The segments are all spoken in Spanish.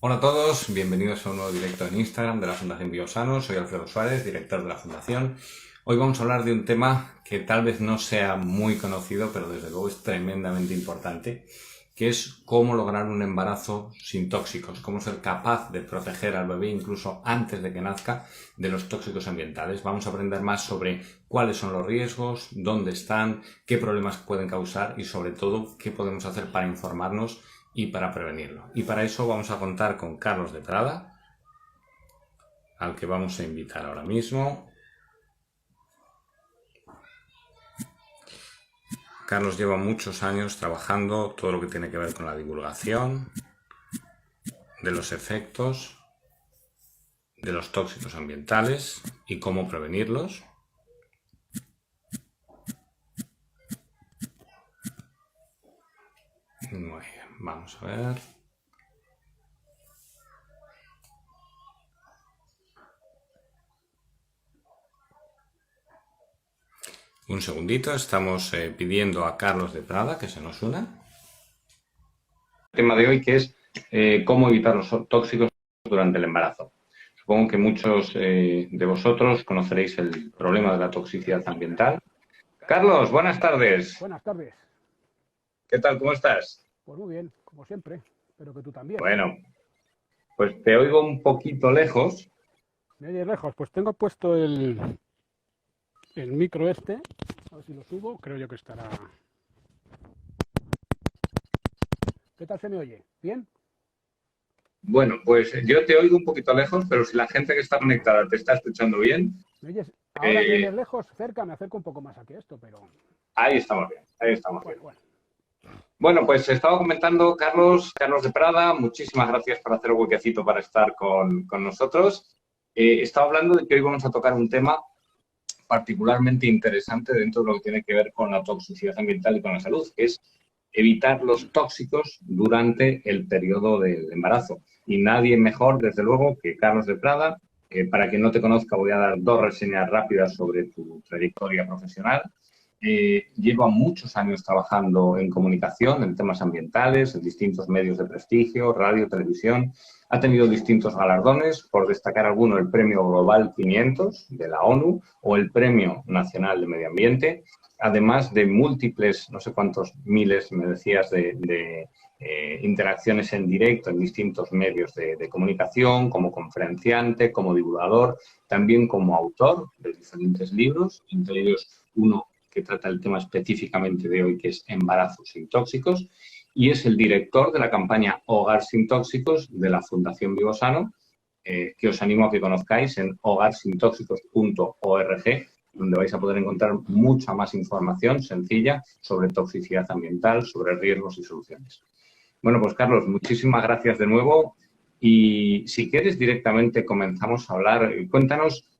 Hola a todos, bienvenidos a un nuevo directo en Instagram de la Fundación Biosano. Soy Alfredo Suárez, director de la Fundación. Hoy vamos a hablar de un tema que tal vez no sea muy conocido, pero desde luego es tremendamente importante, que es cómo lograr un embarazo sin tóxicos, cómo ser capaz de proteger al bebé incluso antes de que nazca de los tóxicos ambientales. Vamos a aprender más sobre cuáles son los riesgos, dónde están, qué problemas pueden causar y sobre todo qué podemos hacer para informarnos y para prevenirlo. Y para eso vamos a contar con Carlos de Prada, al que vamos a invitar ahora mismo. Carlos lleva muchos años trabajando todo lo que tiene que ver con la divulgación de los efectos de los tóxicos ambientales y cómo prevenirlos. Muy bien, vamos a ver. Un segundito, estamos pidiendo a Carlos de Prada que se nos una. El tema de hoy que es cómo evitar los tóxicos durante el embarazo. Supongo que muchos de vosotros conoceréis el problema de la toxicidad ambiental. Carlos, buenas tardes. Buenas tardes. ¿Qué tal? ¿Cómo estás? Pues muy bien, como siempre. Espero que tú también. Bueno, pues te oigo un poquito lejos. ¿Me oyes lejos? Pues tengo puesto el micro este. A ver si lo subo. Creo yo que estará... ¿Qué tal se me oye? ¿Bien? Bueno, pues yo te oigo un poquito lejos, pero si la gente que está conectada te está escuchando bien, ¿Me oyes? Ahora me oyes lejos, cerca, me acerco un poco más aquí esto, pero... ahí estamos bien, ahí estamos bien. Bueno. Bueno, pues estaba comentando Carlos de Prada, muchísimas gracias por hacer el huequecito para estar con nosotros. Estaba hablando de que hoy vamos a tocar un tema particularmente interesante dentro de lo que tiene que ver con la toxicidad ambiental y con la salud, que es evitar los tóxicos durante el periodo del embarazo. Y nadie mejor, desde luego, que Carlos de Prada. Para quien no te conozca, voy a dar dos reseñas rápidas sobre tu trayectoria profesional. Lleva muchos años trabajando en comunicación, en temas ambientales, en distintos medios de prestigio, radio, televisión. Ha tenido distintos galardones, por destacar alguno, el Premio Global 500 de la ONU o el Premio Nacional de Medio Ambiente, además de múltiples, no sé cuántos miles, me decías, de interacciones en directo en distintos medios de comunicación, como conferenciante, como divulgador, también como autor de diferentes libros, entre ellos uno que trata el tema específicamente de hoy, que es embarazos sin tóxicos, y es el director de la campaña Hogar sin tóxicos de la Fundación Biosano, que os animo a que conozcáis en hogarsintóxicos.org, donde vais a poder encontrar mucha más información sencilla sobre toxicidad ambiental, sobre riesgos y soluciones. Bueno, pues Carlos, muchísimas gracias de nuevo y si quieres directamente comenzamos a hablar. Cuéntanos,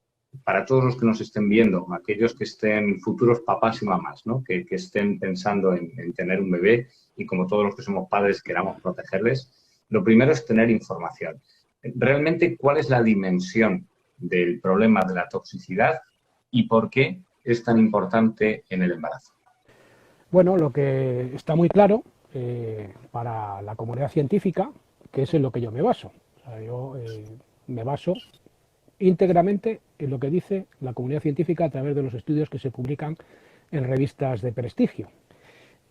para todos los que nos estén viendo, aquellos que estén futuros papás y mamás, ¿no? que estén pensando en tener un bebé y como todos los que somos padres queramos protegerles, lo primero es tener información. Realmente, ¿cuál es la dimensión del problema de la toxicidad y por qué es tan importante en el embarazo? Bueno, lo que está muy claro para la comunidad científica, que es en lo que yo me baso. O sea, yo me baso íntegramente en lo que dice la comunidad científica a través de los estudios que se publican en revistas de prestigio.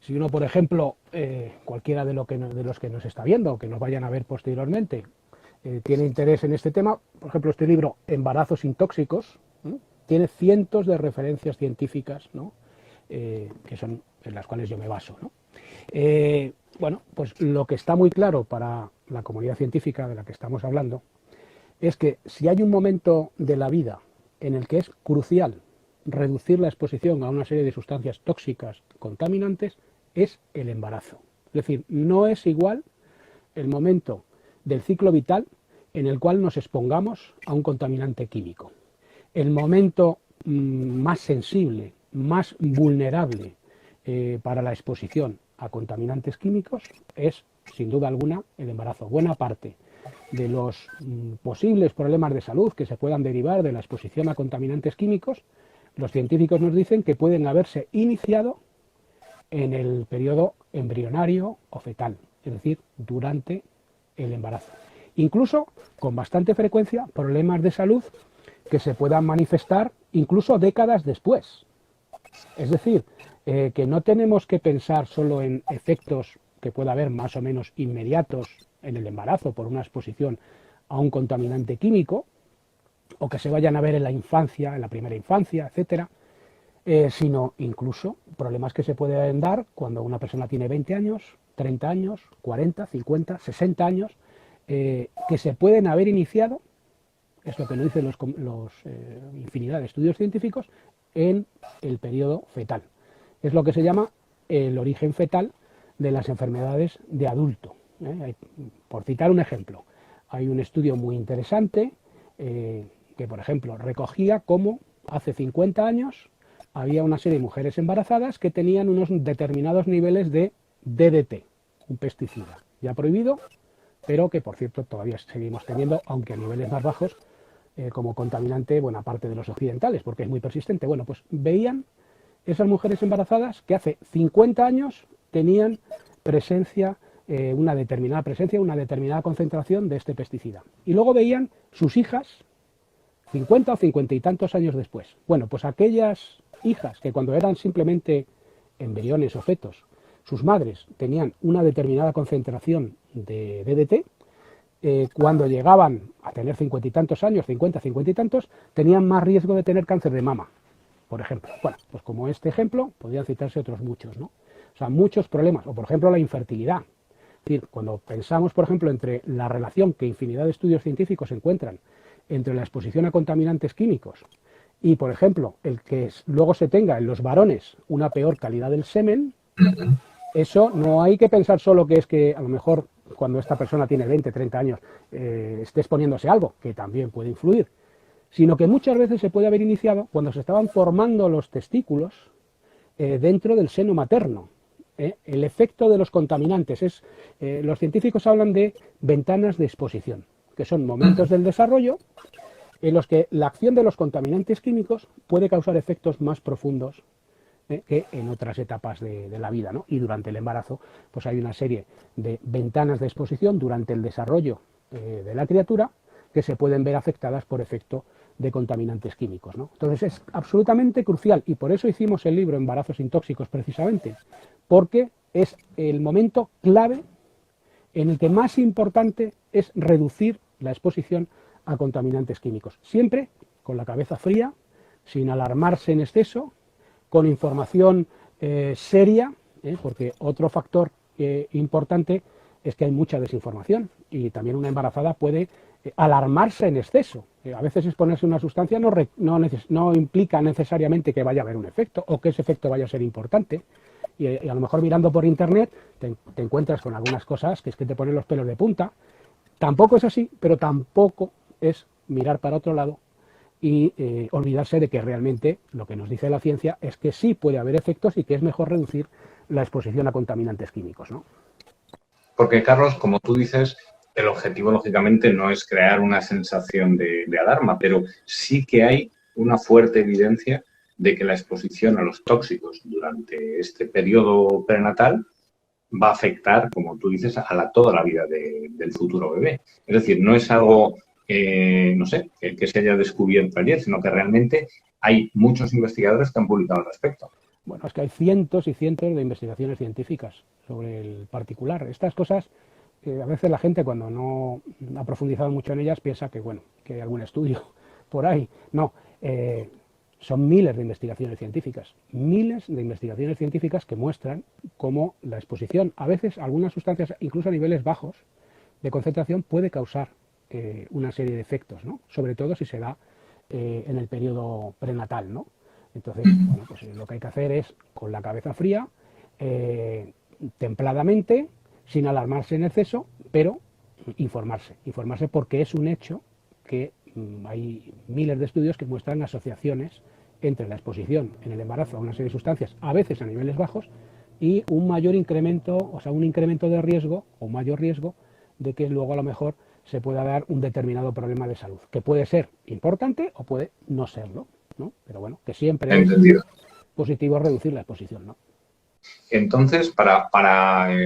Si uno, por ejemplo, cualquiera de los que nos está viendo o que nos vayan a ver posteriormente, tiene interés en este tema, por ejemplo, este libro, Embarazos sin tóxicos, ¿no? Tiene cientos de referencias científicas, ¿no? Que son en las cuales yo me baso, ¿no? Bueno, pues lo que está muy claro para la comunidad científica de la que estamos hablando es que si hay un momento de la vida en el que es crucial reducir la exposición a una serie de sustancias tóxicas contaminantes, es el embarazo. Es decir, no es igual el momento del ciclo vital en el cual nos expongamos a un contaminante químico. El momento más sensible, más vulnerable para la exposición a contaminantes químicos es, sin duda alguna, el embarazo. Buena parte de los posibles problemas de salud que se puedan derivar de la exposición a contaminantes químicos, los científicos nos dicen que pueden haberse iniciado en el periodo embrionario o fetal, es decir, durante el embarazo. incluso con bastante frecuencia problemas de salud que se puedan manifestar incluso décadas después. Es decir, que no tenemos que pensar solo en efectos que pueda haber más o menos inmediatos en el embarazo por una exposición a un contaminante químico, o que se vayan a ver en la infancia, en la primera infancia, etcétera, sino incluso problemas que se pueden dar cuando una persona tiene 20 años, 30 años, 40, 50, 60 años, que se pueden haber iniciado, es lo que nos dicen los infinidad de estudios científicos, en el periodo fetal. Es lo que se llama el origen fetal de las enfermedades de adulto. Por citar un ejemplo, hay un estudio muy interesante que, por ejemplo, recogía cómo hace 50 años había una serie de mujeres embarazadas que tenían unos determinados niveles de DDT, un pesticida ya prohibido, pero que, por cierto, todavía seguimos teniendo, aunque a niveles más bajos, como contaminante buena parte de los occidentales, porque es muy persistente. Bueno, pues veían esas mujeres embarazadas que hace 50 años tenían presencia, una determinada concentración de este pesticida. Y luego veían sus hijas 50 o 50 y tantos años después. Bueno, pues aquellas hijas que cuando eran simplemente embriones o fetos, sus madres tenían una determinada concentración de DDT, cuando llegaban a tener 50 y tantos años, 50, 50 y tantos, tenían más riesgo de tener cáncer de mama, por ejemplo. Bueno, pues como este ejemplo, podrían citarse otros muchos, ¿no? O sea, muchos problemas, o por ejemplo la infertilidad. Es decir, cuando pensamos, por ejemplo, entre la relación que infinidad de estudios científicos encuentran entre la exposición a contaminantes químicos y, por ejemplo, el que luego se tenga en los varones una peor calidad del semen, eso no hay que pensar solo que es que a lo mejor cuando esta persona tiene 20, 30 años esté exponiéndose a algo, que también puede influir, sino que muchas veces se puede haber iniciado cuando se estaban formando los testículos dentro del seno materno. El efecto de los contaminantes los científicos hablan de ventanas de exposición, que son momentos del desarrollo en los que la acción de los contaminantes químicos puede causar efectos más profundos que en otras etapas de la vida, ¿no? Y durante el embarazo, pues hay una serie de ventanas de exposición durante el desarrollo de la criatura que se pueden ver afectadas por efecto de contaminantes químicos, ¿no? Entonces es absolutamente crucial y por eso hicimos el libro Embarazos sin tóxicos precisamente, porque es el momento clave en el que más importante es reducir la exposición a contaminantes químicos. Siempre con la cabeza fría, sin alarmarse en exceso, con información seria, porque otro factor importante es que hay mucha desinformación y también una embarazada puede alarmarse en exceso. A veces exponerse a una sustancia no implica necesariamente que vaya a haber un efecto o que ese efecto vaya a ser importante. Y a lo mejor mirando por internet te encuentras con algunas cosas que es que te ponen los pelos de punta. Tampoco es así, pero tampoco es mirar para otro lado y olvidarse de que realmente lo que nos dice la ciencia es que sí puede haber efectos y que es mejor reducir la exposición a contaminantes químicos, ¿no? Porque, Carlos, como tú dices, el objetivo, lógicamente, no es crear una sensación de alarma, pero sí que hay una fuerte evidencia de que la exposición a los tóxicos durante este periodo prenatal va a afectar, como tú dices, a toda la vida del futuro bebé. Es decir, no es algo, no sé, que se haya descubierto ayer, sino que realmente hay muchos investigadores que han publicado al respecto. Bueno, es que hay cientos y cientos de investigaciones científicas sobre el particular. Estas cosas, a veces la gente cuando no ha profundizado mucho en ellas piensa que, bueno, que hay algún estudio por ahí. No, son miles de investigaciones científicas que muestran cómo la exposición, a veces algunas sustancias, incluso a niveles bajos de concentración, puede causar una serie de efectos, ¿no? Sobre todo si se da en el periodo prenatal, ¿no? Entonces, bueno, pues lo que hay que hacer es, con la cabeza fría, templadamente, sin alarmarse en exceso, pero informarse porque es un hecho que hay miles de estudios que muestran asociaciones entre la exposición en el embarazo a una serie de sustancias, a veces a niveles bajos, y un mayor incremento, o sea, un incremento de riesgo o mayor riesgo de que luego a lo mejor se pueda dar un determinado problema de salud, que puede ser importante o puede no serlo, ¿no? Pero bueno, que siempre es positivo reducir la exposición, ¿no? Entonces, para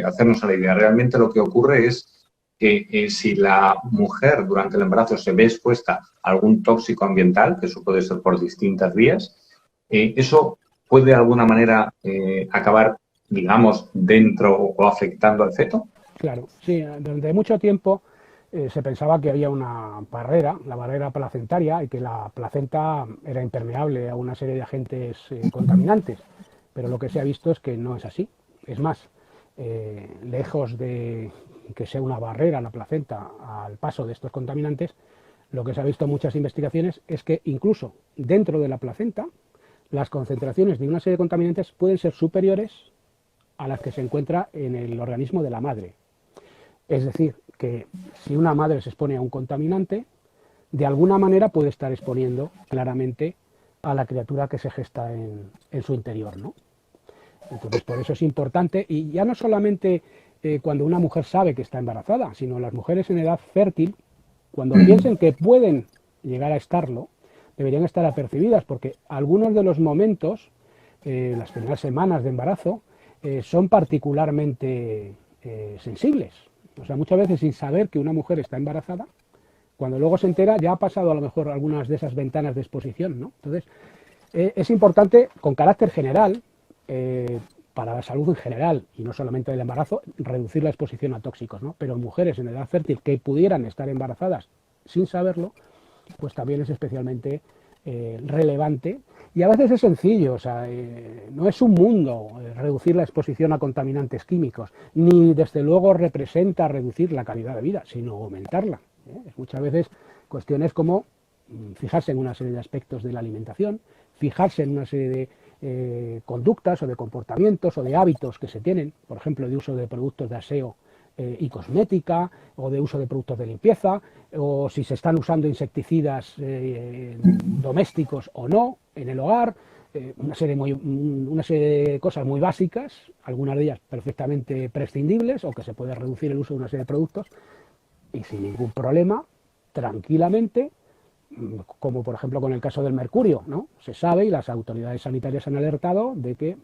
hacernos a la idea, realmente lo que ocurre es que si la mujer durante el embarazo se ve expuesta a algún tóxico ambiental, que eso puede ser por distintas vías, eso puede de alguna manera acabar, digamos, dentro o afectando al feto. Claro, sí, durante mucho tiempo se pensaba que había una barrera, la barrera placentaria, y que la placenta era impermeable a una serie de agentes contaminantes, pero lo que se ha visto es que no es así. Es más, lejos de que sea una barrera la placenta al paso de estos contaminantes, lo que se ha visto en muchas investigaciones es que incluso dentro de la placenta las concentraciones de una serie de contaminantes pueden ser superiores a las que se encuentra en el organismo de la madre. Es decir, que si una madre se expone a un contaminante, de alguna manera puede estar exponiendo claramente a la criatura que se gesta en su interior, ¿no? Entonces, por eso es importante, y ya no solamente cuando una mujer sabe que está embarazada, sino las mujeres en edad fértil, cuando piensen que pueden llegar a estarlo, deberían estar apercibidas, porque algunos de los momentos, las primeras semanas de embarazo, son particularmente sensibles. O sea, muchas veces sin saber que una mujer está embarazada, cuando luego se entera ya ha pasado a lo mejor algunas de esas ventanas de exposición, ¿no? Entonces, es importante, con carácter general, para la salud en general, y no solamente del embarazo, reducir la exposición a tóxicos, ¿no? Pero en mujeres en edad fértil que pudieran estar embarazadas sin saberlo, pues también es especialmente relevante, y a veces es sencillo, o sea, no es un mundo reducir la exposición a contaminantes químicos, ni desde luego representa reducir la calidad de vida, sino aumentarla. Muchas veces cuestiones como fijarse en una serie de aspectos de la alimentación, fijarse en una serie de conductas o de comportamientos o de hábitos que se tienen, por ejemplo, de uso de productos de aseo y cosmética, o de uso de productos de limpieza, o si se están usando insecticidas domésticos o no en el hogar, una serie de cosas muy básicas, algunas de ellas perfectamente prescindibles, o que se puede reducir el uso de una serie de productos, y sin ningún problema, tranquilamente, como por ejemplo con el caso del mercurio, ¿no? Se sabe y las autoridades sanitarias han alertado de que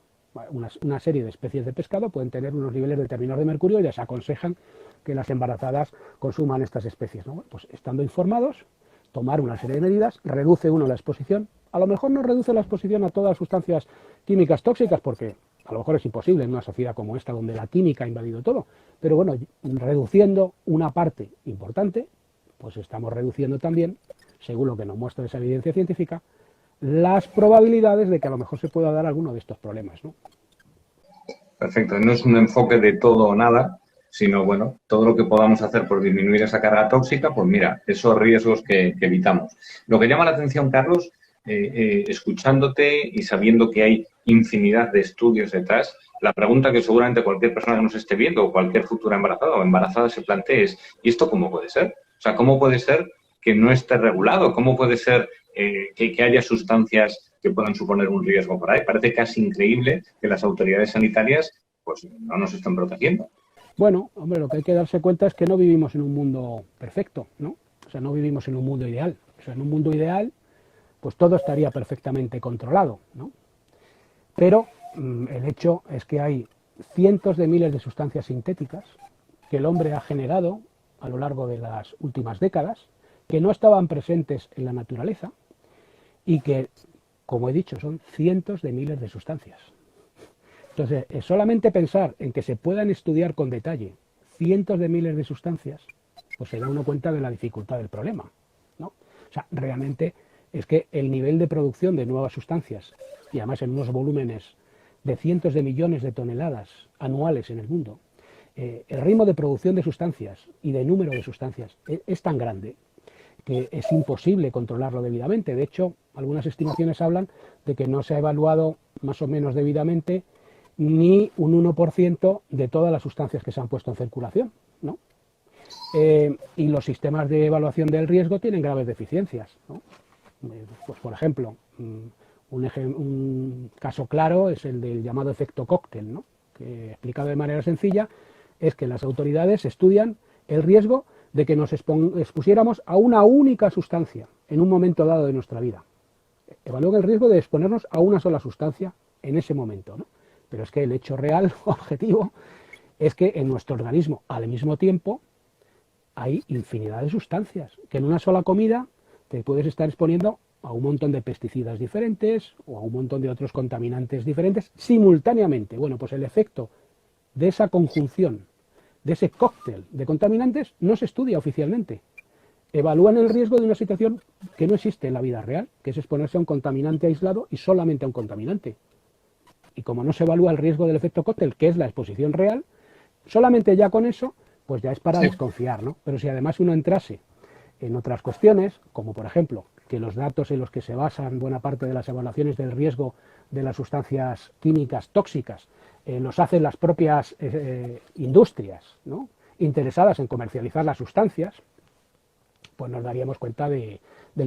una serie de especies de pescado pueden tener unos niveles determinados de mercurio y les aconsejan que las embarazadas consuman estas especies, ¿no? Pues estando informados, tomar una serie de medidas, reduce uno la exposición, a lo mejor no reduce la exposición a todas las sustancias químicas tóxicas, porque a lo mejor es imposible en una sociedad como esta donde la química ha invadido todo, pero bueno, reduciendo una parte importante, pues estamos reduciendo también, según lo que nos muestra esa evidencia científica, las probabilidades de que a lo mejor se pueda dar alguno de estos problemas, ¿no? Perfecto. No es un enfoque de todo o nada, sino, bueno, todo lo que podamos hacer por disminuir esa carga tóxica, pues mira, esos riesgos que evitamos. Lo que llama la atención, Carlos, escuchándote y sabiendo que hay infinidad de estudios detrás, la pregunta que seguramente cualquier persona que nos esté viendo o cualquier futura embarazada o embarazada se plantee es, ¿y esto cómo puede ser? O sea, ¿cómo puede ser que no esté regulado? ¿Cómo puede ser que haya sustancias que puedan suponer un riesgo por ahí? Parece casi increíble que las autoridades sanitarias pues no nos estén protegiendo. Bueno, hombre, lo que hay que darse cuenta es que no vivimos en un mundo perfecto, ¿no? O sea, no vivimos en un mundo ideal. O sea, en un mundo ideal, pues todo estaría perfectamente controlado, ¿no? Pero el hecho es que hay cientos de miles de sustancias sintéticas que el hombre ha generado a lo largo de las últimas décadas, que no estaban presentes en la naturaleza y que, como he dicho, son cientos de miles de sustancias. Entonces, solamente pensar en que se puedan estudiar con detalle cientos de miles de sustancias, pues se da uno cuenta de la dificultad del problema, ¿no? O sea, realmente es que el nivel de producción de nuevas sustancias, y además en unos volúmenes de cientos de millones de toneladas anuales en el mundo, el ritmo de producción de sustancias y de número de sustancias es tan grande que es imposible controlarlo debidamente. De hecho, algunas estimaciones hablan de que no se ha evaluado más o menos debidamente ni un 1% de todas las sustancias que se han puesto en circulación, ¿no? Y los sistemas de evaluación del riesgo tienen graves deficiencias, ¿no? Pues, por ejemplo, un caso claro es el del llamado efecto cóctel, ¿no? Que, explicado de manera sencilla, es que las autoridades estudian el riesgo de que nos expusiéramos a una única sustancia en un momento dado de nuestra vida. Evalúan el riesgo de exponernos a una sola sustancia en ese momento, ¿no? Pero es que el hecho real, objetivo, es que en nuestro organismo, al mismo tiempo, hay infinidad de sustancias, que en una sola comida te puedes estar exponiendo a un montón de pesticidas diferentes o a un montón de otros contaminantes diferentes simultáneamente. Bueno, pues el efecto de esa conjunción, de ese cóctel de contaminantes, no se estudia oficialmente. Evalúan el riesgo de una situación que no existe en la vida real, que es exponerse a un contaminante aislado y solamente a un contaminante. Y como no se evalúa el riesgo del efecto cóctel, que es la exposición real, solamente ya con eso, pues ya es para desconfiar, ¿no? Pero si además uno entrase en otras cuestiones, como por ejemplo, que los datos en los que se basan buena parte de las evaluaciones del riesgo de las sustancias químicas tóxicas, los hacen las propias industrias, ¿no?, interesadas en comercializar las sustancias, pues nos daríamos cuenta del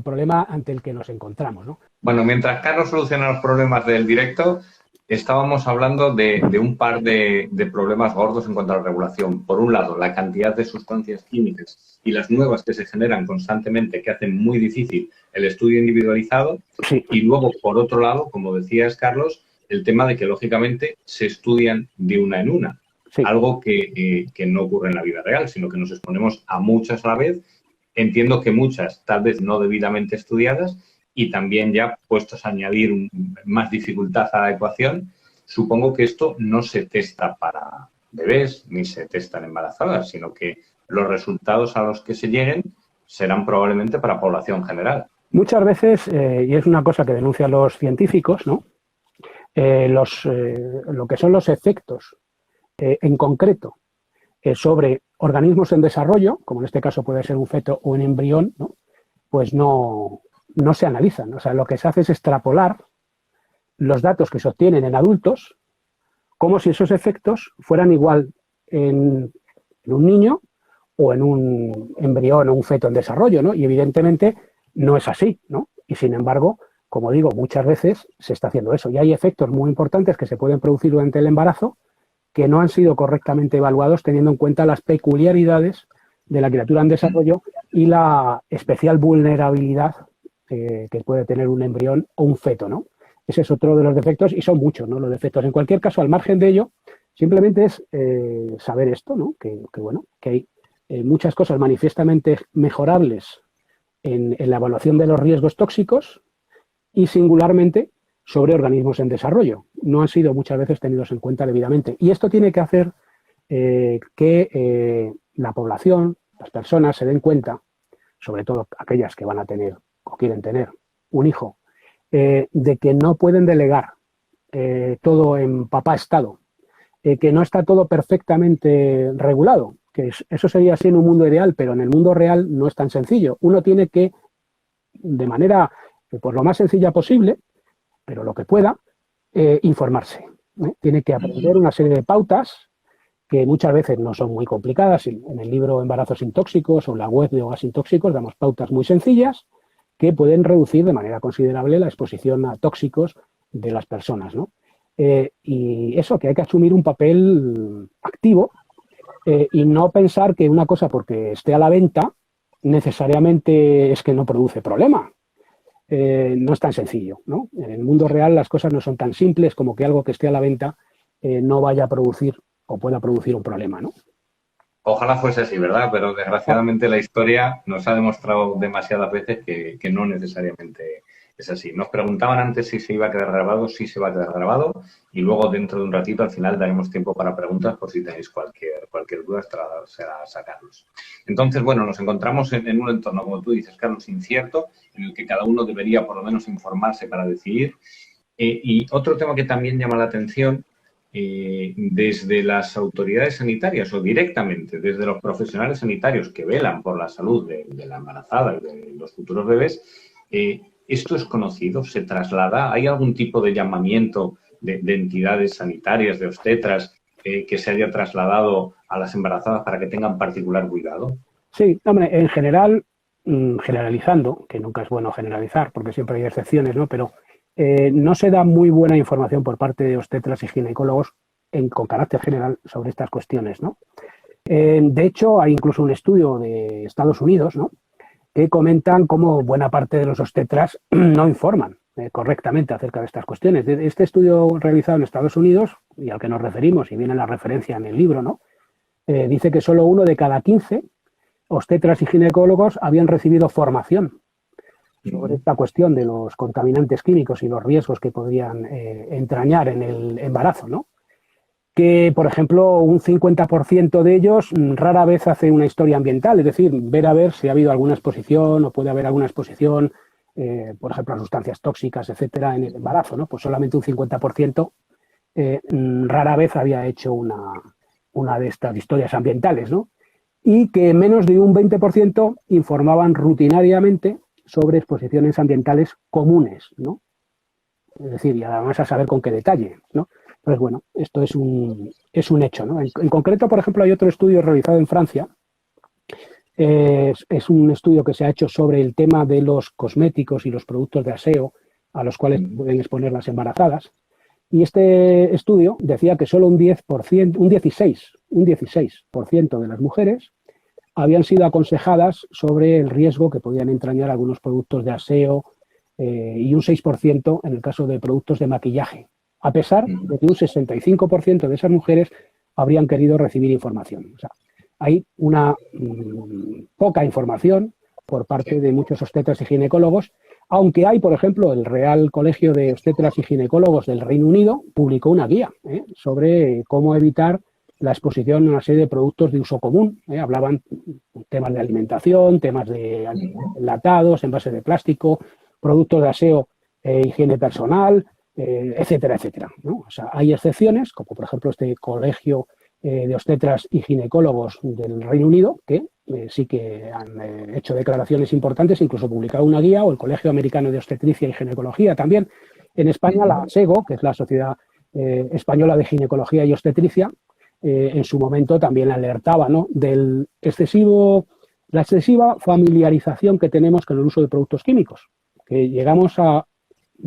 problema ante el que nos encontramos, ¿no? Bueno, mientras Carlos soluciona los problemas del directo, estábamos hablando de un par de problemas gordos en cuanto a la regulación. Por un lado, la cantidad de sustancias químicas y las nuevas que se generan constantemente, que hacen muy difícil el estudio individualizado. Sí. Y luego, por otro lado, como decías, Carlos, el tema de que, lógicamente, se estudian de una en una. Sí. Algo que no ocurre en la vida real, sino que nos exponemos a muchas a la vez. Entiendo que muchas, tal vez no debidamente estudiadas, y también ya puestos a añadir más dificultad a la ecuación, supongo que esto no se testa para bebés ni se testa en embarazadas, sino que los resultados a los que se lleguen serán probablemente para población general. Muchas veces, y es una cosa que denuncian los científicos, ¿no?, lo que son los efectos en concreto sobre organismos en desarrollo, como en este caso puede ser un feto o un embrión, ¿no?, pues no se analizan. O sea, lo que se hace es extrapolar los datos que se obtienen en adultos como si esos efectos fueran igual en un niño o en un embrión o un feto en desarrollo, ¿no? Y evidentemente no es así, ¿no? Y sin embargo, como digo, muchas veces se está haciendo eso. Y hay efectos muy importantes que se pueden producir durante el embarazo que no han sido correctamente evaluados teniendo en cuenta las peculiaridades de la criatura en desarrollo y la especial vulnerabilidad que puede tener un embrión o un feto, ¿no? Ese es otro de los defectos, y son muchos, ¿no?, los defectos. En cualquier caso, al margen de ello, simplemente es saber esto, ¿no?, que hay muchas cosas manifiestamente mejorables en la evaluación de los riesgos tóxicos y singularmente sobre organismos en desarrollo. No han sido muchas veces tenidos en cuenta debidamente. Y esto tiene que hacer que la población, las personas, se den cuenta, sobre todo aquellas que van a tener o quieren tener un hijo, de que no pueden delegar todo en papá Estado, que no está todo perfectamente regulado, que eso sería así en un mundo ideal, pero en el mundo real no es tan sencillo. Uno tiene que, de manera pues lo más sencilla posible, pero lo que pueda, informarse. Tiene que aprender una serie de pautas que muchas veces no son muy complicadas. En el libro Embarazos sin tóxicos o en la web de Hogar sin tóxicos damos pautas muy sencillas que pueden reducir de manera considerable la exposición a tóxicos de las personas, ¿no? Y eso, que hay que asumir un papel activo y no pensar que una cosa porque esté a la venta necesariamente es que no produce problema. No es tan sencillo, ¿no? En el mundo real las cosas no son tan simples como que algo que esté a la venta no vaya a producir o pueda producir un problema, ¿no? Ojalá fuese así, ¿verdad? Pero desgraciadamente la historia nos ha demostrado demasiadas veces que no necesariamente es así. Nos preguntaban antes si se iba a quedar grabado, sí se va a quedar grabado, y luego dentro de un ratito al final daremos tiempo para preguntas por si tenéis cualquier duda, será sacarlos. Entonces, bueno, nos encontramos en un entorno, como tú dices, Carlos, incierto, en el que cada uno debería por lo menos informarse para decidir. Y otro tema que también llama la atención, desde las autoridades sanitarias o directamente desde los profesionales sanitarios que velan por la salud de la embarazada y de los futuros bebés, ¿esto es conocido? ¿Se traslada? ¿Hay algún tipo de llamamiento de entidades sanitarias, de obstetras, que se haya trasladado a las embarazadas para que tengan particular cuidado? Sí, hombre, en general, generalizando, que nunca es bueno generalizar porque siempre hay excepciones, ¿no? Pero no se da muy buena información por parte de obstetras y ginecólogos con carácter general sobre estas cuestiones, ¿no? De hecho, hay incluso un estudio de Estados Unidos, ¿no?, que comentan cómo buena parte de los obstetras no informan correctamente acerca de estas cuestiones. Este estudio realizado en Estados Unidos, y al que nos referimos, y viene la referencia en el libro, ¿no?, dice que solo 1 de cada 15 obstetras y ginecólogos habían recibido formación sobre esta cuestión de los contaminantes químicos y los riesgos que podrían entrañar en el embarazo, ¿no? Que, por ejemplo, un 50% de ellos rara vez hace una historia ambiental, es decir, ver a ver si ha habido alguna exposición o puede haber alguna exposición, por ejemplo, a sustancias tóxicas, etcétera, en el embarazo, ¿no? Pues solamente un 50% rara vez había hecho una de estas historias ambientales, ¿no? Y que menos de un 20% informaban rutinariamente sobre exposiciones ambientales comunes, ¿no? Es decir, y además a saber con qué detalle, ¿no? Pues bueno, esto es un hecho, ¿no? En concreto, por ejemplo, hay otro estudio realizado en Francia. Es un estudio que se ha hecho sobre el tema de los cosméticos y los productos de aseo a los cuales pueden exponer las embarazadas. Y este estudio decía que solo un 16% de las mujeres habían sido aconsejadas sobre el riesgo que podían entrañar algunos productos de aseo y un 6% en el caso de productos de maquillaje, a pesar de que un 65% de esas mujeres habrían querido recibir información. O sea, hay una poca información por parte de muchos obstetras y ginecólogos, aunque hay, por ejemplo, el Real Colegio de Obstetras y Ginecólogos del Reino Unido publicó una guía sobre cómo evitar la exposición a una serie de productos de uso común. Hablaban temas de alimentación, temas de enlatados, envases de plástico, productos de aseo e higiene personal, etcétera, etcétera, ¿no? O sea, hay excepciones, como por ejemplo este Colegio de Obstetras y Ginecólogos del Reino Unido, que sí que han hecho declaraciones importantes, incluso publicado una guía, o el Colegio Americano de Obstetricia y Ginecología también. En España, la SEGO, que es la Sociedad Española de Ginecología y Obstetricia, en su momento también alertaba, ¿no?, la excesiva familiarización que tenemos con el uso de productos químicos, que llegamos a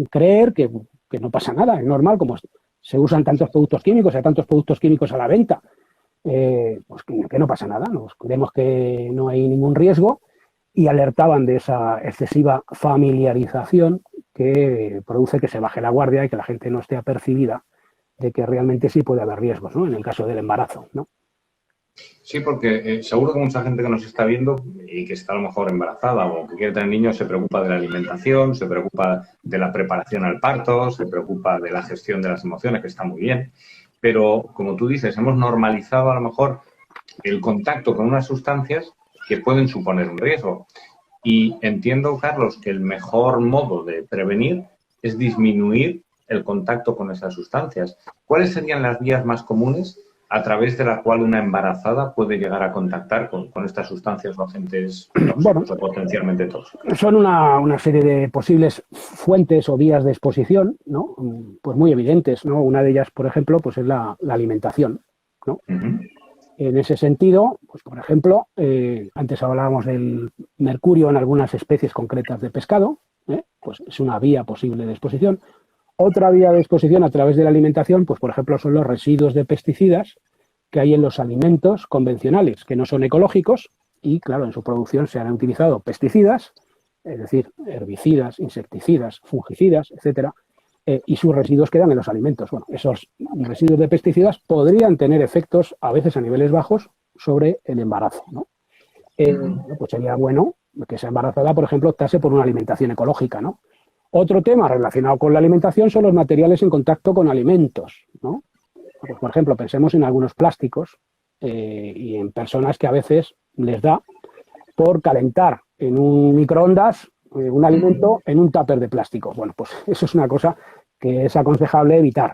creer que no pasa nada, es normal, como se usan tantos productos químicos, hay tantos productos químicos a la venta, pues que no pasa nada, nos creemos que no hay ningún riesgo y alertaban de esa excesiva familiarización que produce que se baje la guardia y que la gente no esté apercibida de que realmente sí puede haber riesgos, ¿no?, en el caso del embarazo, ¿no? Sí, porque seguro que mucha gente que nos está viendo y que está a lo mejor embarazada o que quiere tener niños se preocupa de la alimentación, se preocupa de la preparación al parto, se preocupa de la gestión de las emociones, que está muy bien. Pero, como tú dices, hemos normalizado a lo mejor el contacto con unas sustancias que pueden suponer un riesgo. Y entiendo, Carlos, que el mejor modo de prevenir es disminuir el contacto con esas sustancias. ¿Cuáles serían las vías más comunes a través de la cual una embarazada puede llegar a contactar con estas sustancias o agentes tóxicos o potencialmente tóxicos? Son una serie de posibles fuentes o vías de exposición, ¿no?, pues muy evidentes, ¿no? Una de ellas, por ejemplo, pues es la alimentación, ¿no? En ese sentido, pues por ejemplo, antes hablábamos del mercurio en algunas especies concretas de pescado, pues es una vía posible de exposición. Otra vía de exposición a través de la alimentación, pues por ejemplo, son los residuos de pesticidas que hay en los alimentos convencionales, que no son ecológicos y, claro, en su producción se han utilizado pesticidas, es decir, herbicidas, insecticidas, fungicidas, etcétera, y sus residuos quedan en los alimentos. Bueno, esos residuos de pesticidas podrían tener efectos, a veces a niveles bajos, sobre el embarazo, ¿no? Pues sería bueno que esa embarazada, por ejemplo, optase por una alimentación ecológica, ¿no? Otro tema relacionado con la alimentación son los materiales en contacto con alimentos, ¿no? Pues, por ejemplo, pensemos en algunos plásticos y en personas que a veces les da por calentar en un microondas un alimento en un tupper de plástico. Bueno, pues eso es una cosa que es aconsejable evitar,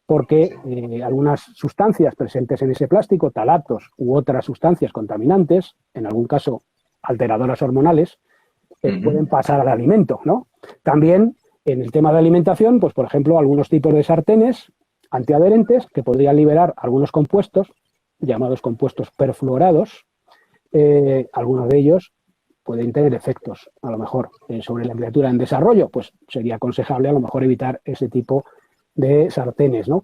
porque algunas sustancias presentes en ese plástico, talatos u otras sustancias contaminantes, en algún caso alteradoras hormonales, pueden pasar al alimento, ¿no? También en el tema de alimentación, pues por ejemplo, algunos tipos de sartenes antiadherentes que podrían liberar algunos compuestos, llamados compuestos perfluorados, algunos de ellos pueden tener efectos, a lo mejor, sobre la criatura en desarrollo, pues sería aconsejable a lo mejor evitar ese tipo de sartenes, ¿no?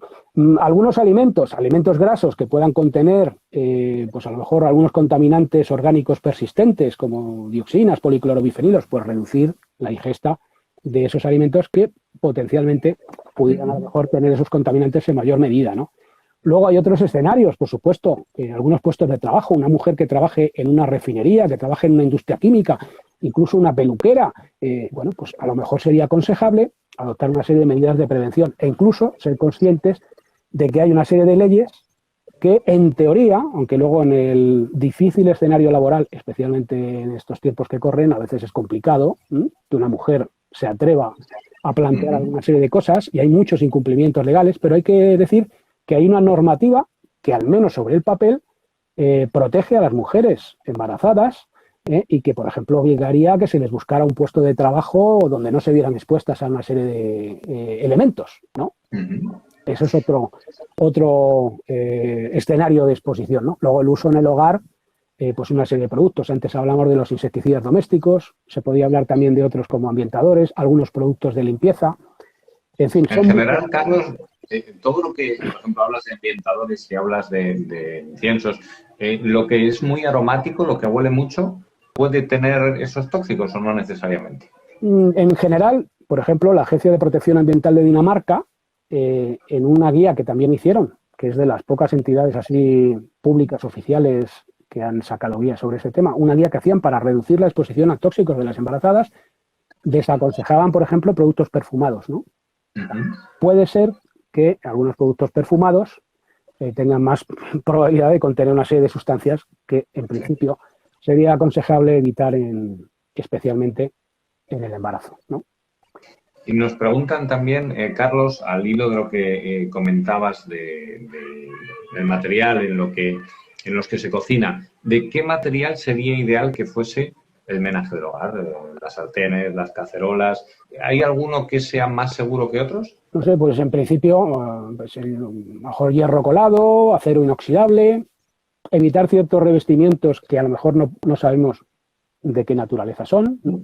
Algunos alimentos grasos que puedan contener, pues a lo mejor algunos contaminantes orgánicos persistentes como dioxinas, policlorobifenilos, pues reducir la ingesta de esos alimentos que potencialmente pudieran a lo mejor tener esos contaminantes en mayor medida, ¿no? Luego hay otros escenarios, por supuesto, algunos puestos de trabajo, una mujer que trabaje en una refinería, que trabaje en una industria química, incluso una peluquera, bueno, pues a lo mejor sería aconsejable adoptar una serie de medidas de prevención e incluso ser conscientes de que hay una serie de leyes que, en teoría, aunque luego en el difícil escenario laboral, especialmente en estos tiempos que corren, a veces es complicado que una mujer se atreva a plantear alguna serie de cosas y hay muchos incumplimientos legales, pero hay que decir que hay una normativa que, al menos sobre el papel, protege a las mujeres embarazadas y que, por ejemplo, obligaría a que se les buscara un puesto de trabajo donde no se vieran expuestas a una serie de elementos, ¿no? Eso es otro escenario de exposición, ¿no? Luego el uso en el hogar, pues una serie de productos. Antes hablamos de los insecticidas domésticos, se podía hablar también de otros como ambientadores, algunos productos de limpieza. En fin, en general, Carlos, todo lo que, por ejemplo, hablas de ambientadores y hablas de inciensos, lo que es muy aromático, lo que huele mucho, ¿puede tener esos tóxicos o no necesariamente? En general, por ejemplo, la Agencia de Protección Ambiental de Dinamarca, en una guía que también hicieron, que es de las pocas entidades así públicas oficiales que han sacado guías sobre ese tema, una guía que hacían para reducir la exposición a tóxicos de las embarazadas, desaconsejaban, por ejemplo, productos perfumados, ¿no? Puede ser que algunos productos perfumados tengan más probabilidad de contener una serie de sustancias que, en principio, sería aconsejable evitar especialmente en el embarazo, ¿no? Y nos preguntan también, Carlos, al hilo de lo que comentabas del material en los que se cocina, ¿de qué material sería ideal que fuese el menaje del hogar? Las sartenes, las cacerolas, ¿hay alguno que sea más seguro que otros? No sé, pues en principio, pues mejor hierro colado, acero inoxidable, evitar ciertos revestimientos que a lo mejor no sabemos de qué naturaleza son, ¿no?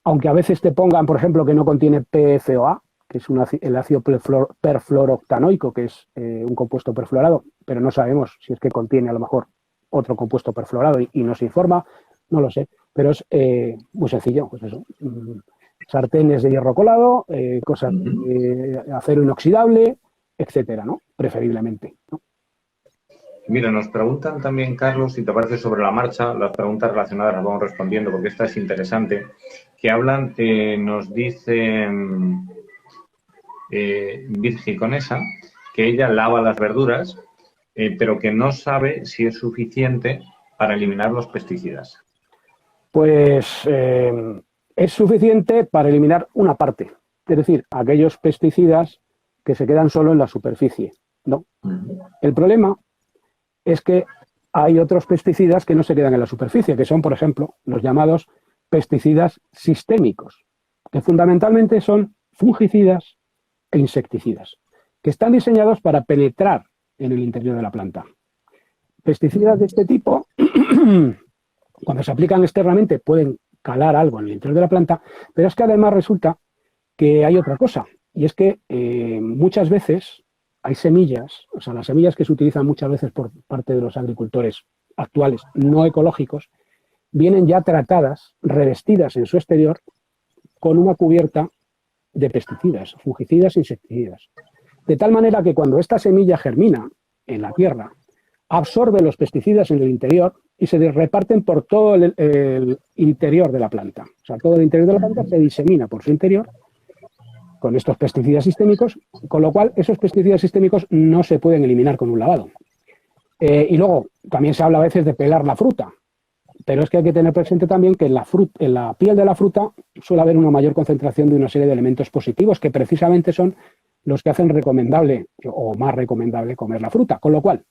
Aunque a veces te pongan, por ejemplo, que no contiene PFOA, que es el ácido perfluorooctanoico, que es un compuesto perfluorado, pero no sabemos si es que contiene a lo mejor otro compuesto perfluorado y no se informa, no lo sé, pero es muy sencillo, pues eso, sartenes de hierro colado, cosas de acero inoxidable, etcétera, ¿no? Preferiblemente, ¿no? Mira, nos preguntan también, Carlos, si te parece sobre la marcha, las preguntas relacionadas las vamos respondiendo porque esta es interesante, que hablan, nos dice Virgi Conesa, que ella lava las verduras, pero que no sabe si es suficiente para eliminar los pesticidas. Pues es suficiente para eliminar una parte, es decir, aquellos pesticidas que se quedan solo en la superficie, ¿no? El problema es que hay otros pesticidas que no se quedan en la superficie, que son, por ejemplo, los llamados pesticidas sistémicos, que fundamentalmente son fungicidas e insecticidas, que están diseñados para penetrar en el interior de la planta. Pesticidas de este tipo, cuando se aplican externamente, pueden calar algo en el interior de la planta, pero es que además resulta que hay otra cosa, y es que muchas veces hay semillas, o sea, las semillas que se utilizan muchas veces por parte de los agricultores actuales no ecológicos, vienen ya tratadas, revestidas en su exterior, con una cubierta de pesticidas, fungicidas e insecticidas. De tal manera que cuando esta semilla germina en la tierra, absorbe los pesticidas en el interior y se reparten por todo el interior de la planta. O sea, todo el interior de la planta se disemina por su interior con estos pesticidas sistémicos, con lo cual esos pesticidas sistémicos no se pueden eliminar con un lavado. Y luego, también se habla a veces de pelar la fruta, pero es que hay que tener presente también que en la piel de la fruta suele haber una mayor concentración de una serie de elementos positivos que precisamente son los que hacen recomendable o más recomendable comer la fruta. Con lo cual,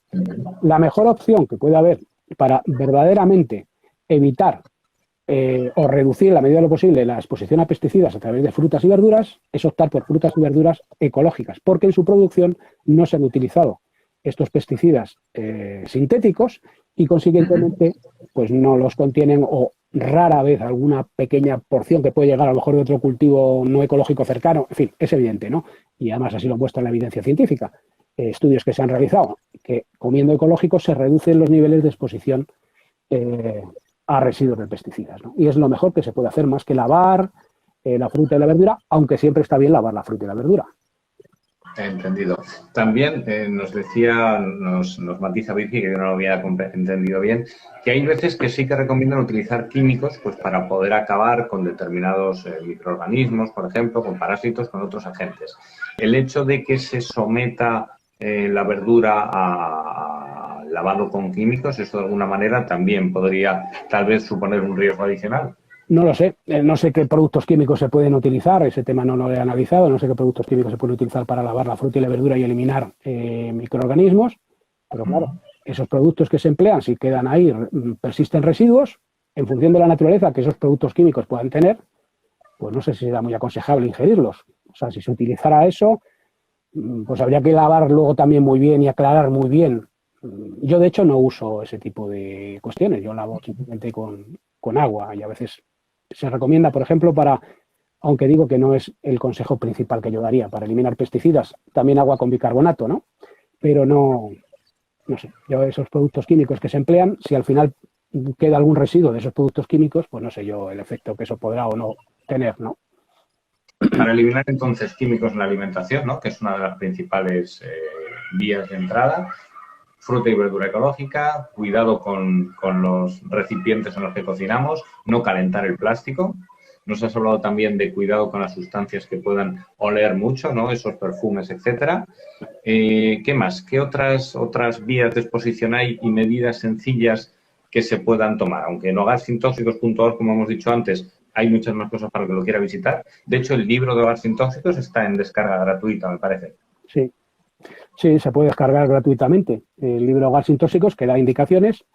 la mejor opción que puede haber para verdaderamente evitar o reducir en la medida de lo posible la exposición a pesticidas a través de frutas y verduras es optar por frutas y verduras ecológicas, porque en su producción no se han utilizado estos pesticidas sintéticos y consiguientemente pues no los contienen o rara vez alguna pequeña porción que puede llegar a lo mejor de otro cultivo no ecológico cercano, en fin, es evidente, ¿no? Y además así lo muestra la evidencia científica. Estudios que se han realizado, que comiendo ecológico se reducen los niveles de exposición a residuos de pesticidas, ¿no? Y es lo mejor que se puede hacer, más que lavar la fruta y la verdura, aunque siempre está bien lavar la fruta y la verdura. Entendido. También nos decía, nos matiza Virgi, que yo no lo había entendido bien, que hay veces que sí que recomiendan utilizar químicos pues para poder acabar con determinados microorganismos, por ejemplo, con parásitos, con otros agentes. El hecho de que se someta la verdura a lavado con químicos, eso de alguna manera también podría tal vez suponer un riesgo adicional. No lo sé, no sé qué productos químicos se pueden utilizar, ese tema no lo he analizado, no sé qué productos químicos se pueden utilizar para lavar la fruta y la verdura y eliminar microorganismos, pero claro, esos productos que se emplean, si quedan ahí, persisten residuos, en función de la naturaleza que esos productos químicos puedan tener, pues no sé si será muy aconsejable ingerirlos. O sea, si se utilizara eso, pues habría que lavar luego también muy bien y aclarar muy bien. Yo, de hecho, no uso ese tipo de cuestiones, yo lavo simplemente con agua y a veces se recomienda, por ejemplo, aunque digo que no es el consejo principal que yo daría, para eliminar pesticidas, también agua con bicarbonato, ¿no? Pero no sé, yo esos productos químicos que se emplean, si al final queda algún residuo de esos productos químicos, pues no sé yo el efecto que eso podrá o no tener, ¿no? Para eliminar entonces químicos en la alimentación, ¿no? Que es una de las principales vías de entrada, fruta y verdura ecológica, cuidado con los recipientes en los que cocinamos, no calentar el plástico. Nos has hablado también de cuidado con las sustancias que puedan oler mucho, ¿no? Esos perfumes, etcétera. ¿Qué más? ¿Qué otras vías de exposición hay y medidas sencillas que se puedan tomar? Aunque en hogarsintóxicos.org, como hemos dicho antes, hay muchas más cosas para el que lo quiera visitar. De hecho, el libro de Hogar Sin Tóxicos está en descarga gratuita, me parece. Sí. Sí, se puede descargar gratuitamente el libro Hogar Sin Tóxicos, que da indicaciones,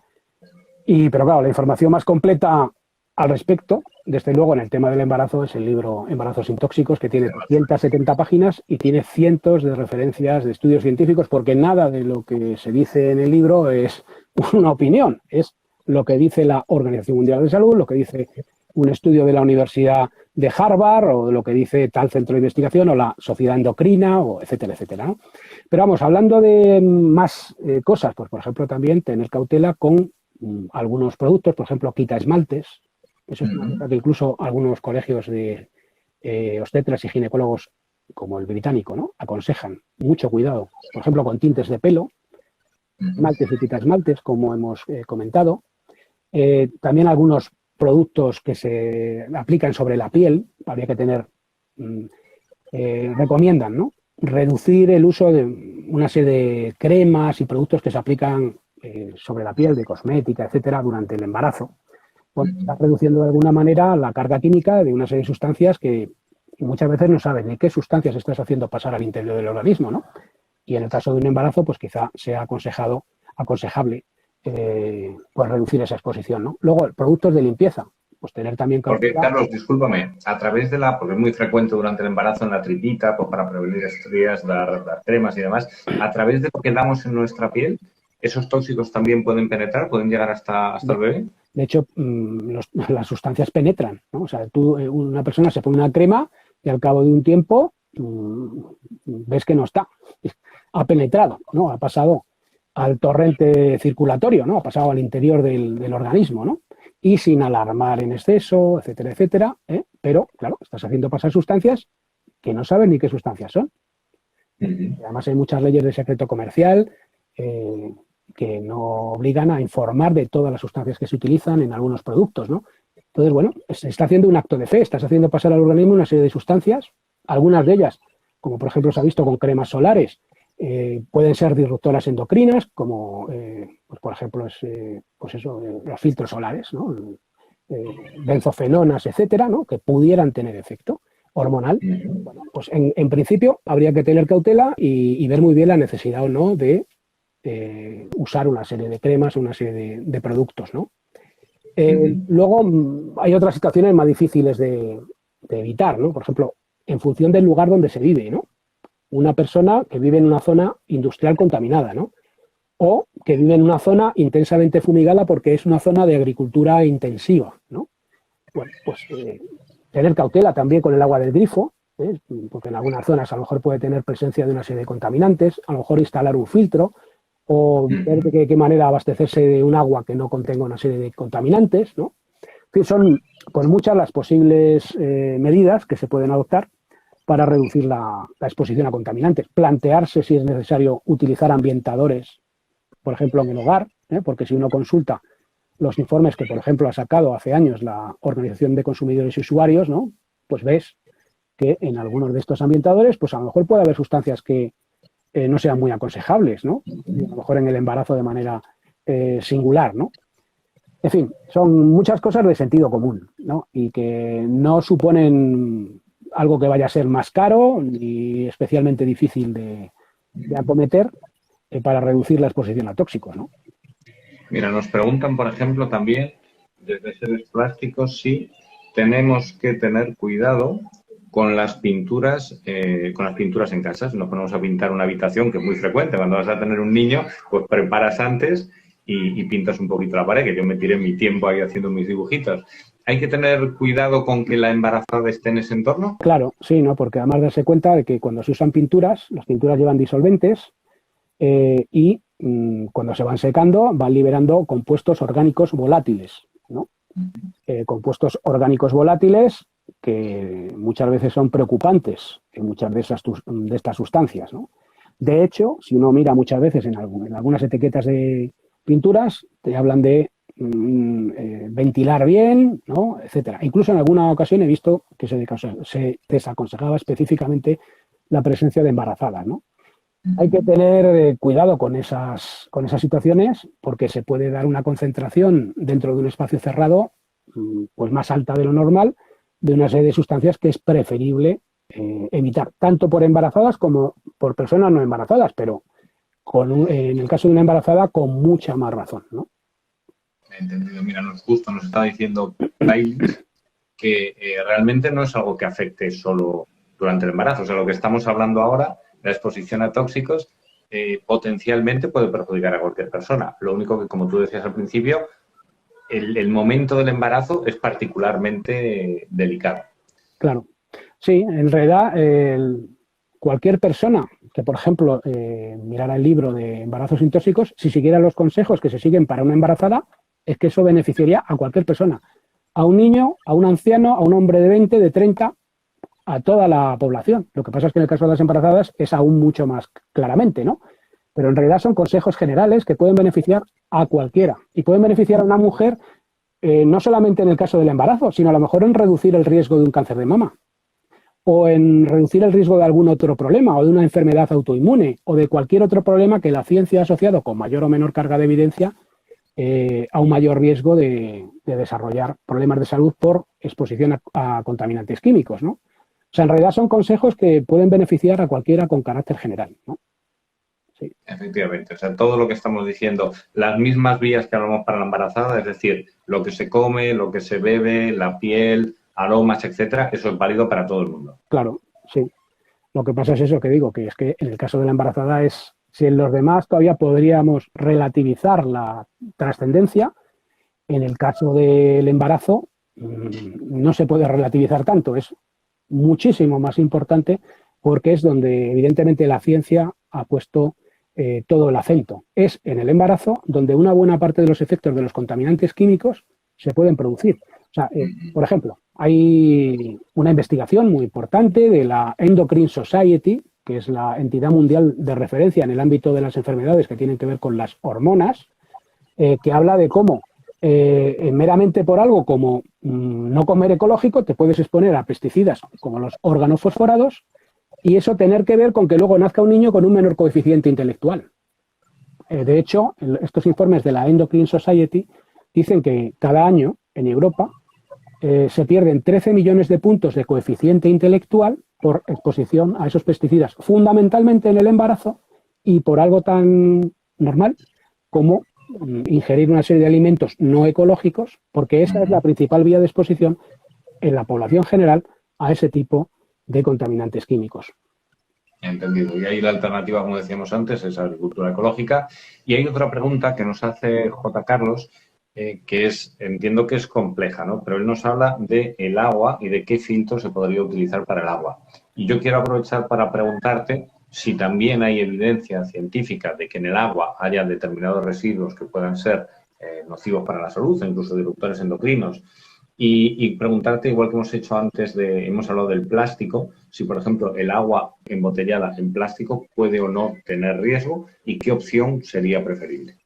pero claro, la información más completa al respecto, desde luego en el tema del embarazo, es el libro Embarazos sin Tóxicos, que tiene 270 páginas y tiene cientos de referencias de estudios científicos, porque nada de lo que se dice en el libro es una opinión, es lo que dice la Organización Mundial de Salud, lo que dice un estudio de la Universidad de Harvard o lo que dice tal centro de investigación o la Sociedad Endocrina, o etcétera, etcétera, ¿no? Pero vamos, hablando de más cosas, pues por ejemplo también tener cautela con algunos productos, por ejemplo quita esmaltes. Eso es una cosa que incluso algunos colegios de obstetras y ginecólogos, como el británico, ¿no?, aconsejan mucho cuidado, por ejemplo con tintes de pelo, esmaltes y quita esmaltes, como hemos comentado. También algunos productos que se aplican sobre la piel, habría que tener, recomiendan, ¿no?, reducir el uso de una serie de cremas y productos que se aplican sobre la piel, de cosmética, etcétera, durante el embarazo. Bueno, estás reduciendo de alguna manera la carga química de una serie de sustancias que muchas veces no sabes ni qué sustancias estás haciendo pasar al interior del organismo, ¿no? Y en el caso de un embarazo, pues quizá sea aconsejable pues reducir esa exposición, ¿no? Luego, productos de limpieza, pues tener también porque, Carlos, discúlpame, a través porque es muy frecuente durante el embarazo en la tripita, pues para prevenir estrías, las cremas y demás, a través de lo que damos en nuestra piel, ¿esos tóxicos también pueden penetrar, pueden llegar hasta el bebé? De hecho, las sustancias penetran, ¿no? O sea, una persona se pone una crema y al cabo de un tiempo ves que no está, ha penetrado, ¿no? Ha pasado al torrente circulatorio, ¿no? Ha pasado al interior del organismo, ¿no? Y sin alarmar en exceso, etcétera, etcétera, pero, claro, estás haciendo pasar sustancias que no sabes ni qué sustancias son. Además, hay muchas leyes de secreto comercial que no obligan a informar de todas las sustancias que se utilizan en algunos productos, ¿no? Entonces, bueno, se está haciendo un acto de fe, estás haciendo pasar al organismo una serie de sustancias, algunas de ellas, como por ejemplo se ha visto con cremas solares, pueden ser disruptoras endocrinas, como pues por ejemplo los filtros solares, ¿no? Benzofenonas, etcétera, ¿no?, que pudieran tener efecto hormonal. Bueno, pues en principio habría que tener cautela y ver muy bien la necesidad o no de usar una serie de cremas, una serie de productos, ¿no? Luego hay otras situaciones más difíciles de evitar, ¿no? Por ejemplo, en función del lugar donde se vive, ¿no? Una persona que vive en una zona industrial contaminada, ¿no? O que vive en una zona intensamente fumigada porque es una zona de agricultura intensiva, ¿no? Bueno, pues tener cautela también con el agua del grifo, porque en algunas zonas a lo mejor puede tener presencia de una serie de contaminantes, a lo mejor instalar un filtro o ver de qué manera abastecerse de un agua que no contenga una serie de contaminantes, ¿no? En fin, son pues muchas las posibles medidas que se pueden adoptar para reducir la exposición a contaminantes. Plantearse si es necesario utilizar ambientadores, por ejemplo, en el hogar, porque si uno consulta los informes que, por ejemplo, ha sacado hace años la Organización de Consumidores y Usuarios, ¿no? Pues ves que en algunos de estos ambientadores, pues a lo mejor puede haber sustancias que no sean muy aconsejables, ¿no? Y a lo mejor en el embarazo de manera singular, ¿no? En fin, son muchas cosas de sentido común, ¿no? Y que no suponen algo que vaya a ser más caro ni especialmente difícil de acometer para reducir la exposición a tóxicos, ¿no? Mira, nos preguntan, por ejemplo, también desde Seres Plásticos si tenemos que tener cuidado con las pinturas en casa. Si nos ponemos a pintar una habitación, que es muy frecuente, cuando vas a tener un niño, pues preparas antes y pintas un poquito la pared, que yo me tiré mi tiempo ahí haciendo mis dibujitos. ¿Hay que tener cuidado con que la embarazada esté en ese entorno? Claro, sí, ¿no? Porque además darse cuenta de que cuando se usan pinturas, las pinturas llevan disolventes y cuando se van secando van liberando compuestos orgánicos volátiles, ¿no? Compuestos orgánicos volátiles que muchas veces son preocupantes en muchas de estas sustancias, ¿no? De hecho, si uno mira muchas veces en algunas etiquetas de pinturas, te hablan de ventilar bien, ¿no? Etcétera. Incluso en alguna ocasión he visto que se desaconsejaba específicamente la presencia de embarazadas, ¿no? Hay que tener cuidado con esas situaciones porque se puede dar una concentración dentro de un espacio cerrado pues más alta de lo normal de una serie de sustancias que es preferible evitar, tanto por embarazadas como por personas no embarazadas, pero en el caso de una embarazada con mucha más razón, ¿no? Entendido. Mira, justo nos estaba diciendo Baileys que realmente no es algo que afecte solo durante el embarazo. O sea, lo que estamos hablando ahora, la exposición a tóxicos, potencialmente puede perjudicar a cualquier persona. Lo único que, como tú decías al principio, el momento del embarazo es particularmente delicado. Claro. Sí, en realidad cualquier persona que, por ejemplo, mirara el libro de embarazos sin tóxicos, si siguiera los consejos que se siguen para una embarazada, es que eso beneficiaría a cualquier persona. A un niño, a un anciano, a un hombre de 20, de 30, a toda la población. Lo que pasa es que en el caso de las embarazadas es aún mucho más claramente, ¿no? Pero en realidad son consejos generales que pueden beneficiar a cualquiera. Y pueden beneficiar a una mujer no solamente en el caso del embarazo, sino a lo mejor en reducir el riesgo de un cáncer de mama, o en reducir el riesgo de algún otro problema, o de una enfermedad autoinmune, o de cualquier otro problema que la ciencia ha asociado con mayor o menor carga de evidencia a un mayor riesgo de desarrollar problemas de salud por exposición a contaminantes químicos, ¿no? O sea, en realidad son consejos que pueden beneficiar a cualquiera con carácter general, ¿no? Sí. Efectivamente, o sea, todo lo que estamos diciendo, las mismas vías que hablamos para la embarazada, es decir, lo que se come, lo que se bebe, la piel, aromas, etcétera, eso es válido para todo el mundo. Claro, sí. Lo que pasa es eso que digo, que es que en el caso de la embarazada si en los demás todavía podríamos relativizar la trascendencia, en el caso del embarazo no se puede relativizar tanto, es muchísimo más importante porque es donde evidentemente la ciencia ha puesto todo el acento. Es en el embarazo donde una buena parte de los efectos de los contaminantes químicos se pueden producir. O sea, por ejemplo, hay una investigación muy importante de la Endocrine Society, que es la entidad mundial de referencia en el ámbito de las enfermedades que tienen que ver con las hormonas, que habla de cómo meramente por algo como no comer ecológico te puedes exponer a pesticidas como los organofosforados y eso tener que ver con que luego nazca un niño con un menor coeficiente intelectual. De hecho, estos informes de la Endocrine Society dicen que cada año en Europa se pierden 13 millones de puntos de coeficiente intelectual por exposición a esos pesticidas, fundamentalmente en el embarazo y por algo tan normal como ingerir una serie de alimentos no ecológicos, porque esa es la principal vía de exposición en la población general a ese tipo de contaminantes químicos. Entendido. Y ahí la alternativa, como decíamos antes, es agricultura ecológica. Y hay otra pregunta que nos hace J. Carlos, que entiendo que es compleja, ¿no? Pero él nos habla del agua y de qué filtro se podría utilizar para el agua. Y yo quiero aprovechar para preguntarte si también hay evidencia científica de que en el agua haya determinados residuos que puedan ser nocivos para la salud, incluso disruptores endocrinos, Y preguntarte, igual que hemos hecho antes, hemos hablado del plástico, si por ejemplo el agua embotellada en plástico puede o no tener riesgo y qué opción sería preferible.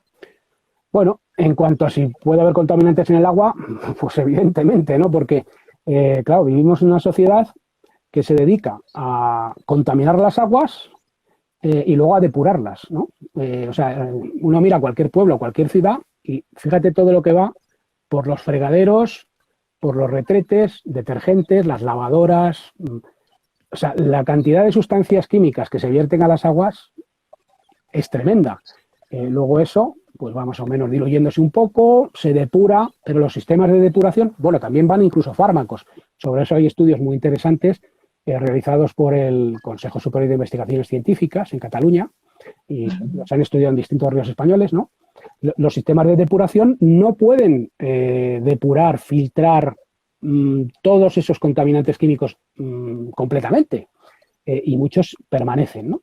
Bueno, en cuanto a si puede haber contaminantes en el agua, pues evidentemente, ¿no? Porque, claro, vivimos en una sociedad que se dedica a contaminar las aguas y luego a depurarlas, ¿no? O sea, uno mira cualquier pueblo, cualquier ciudad y fíjate todo lo que va por los fregaderos, por los retretes, detergentes, las lavadoras. O sea, la cantidad de sustancias químicas que se vierten a las aguas es tremenda. Luego eso, pues va más o menos diluyéndose un poco, se depura, pero los sistemas de depuración, bueno, también van incluso fármacos. Sobre eso hay estudios muy interesantes realizados por el Consejo Superior de Investigaciones Científicas en Cataluña y los han estudiado en distintos ríos españoles, ¿no? Los sistemas de depuración no pueden depurar, filtrar todos esos contaminantes químicos completamente y muchos permanecen, ¿no?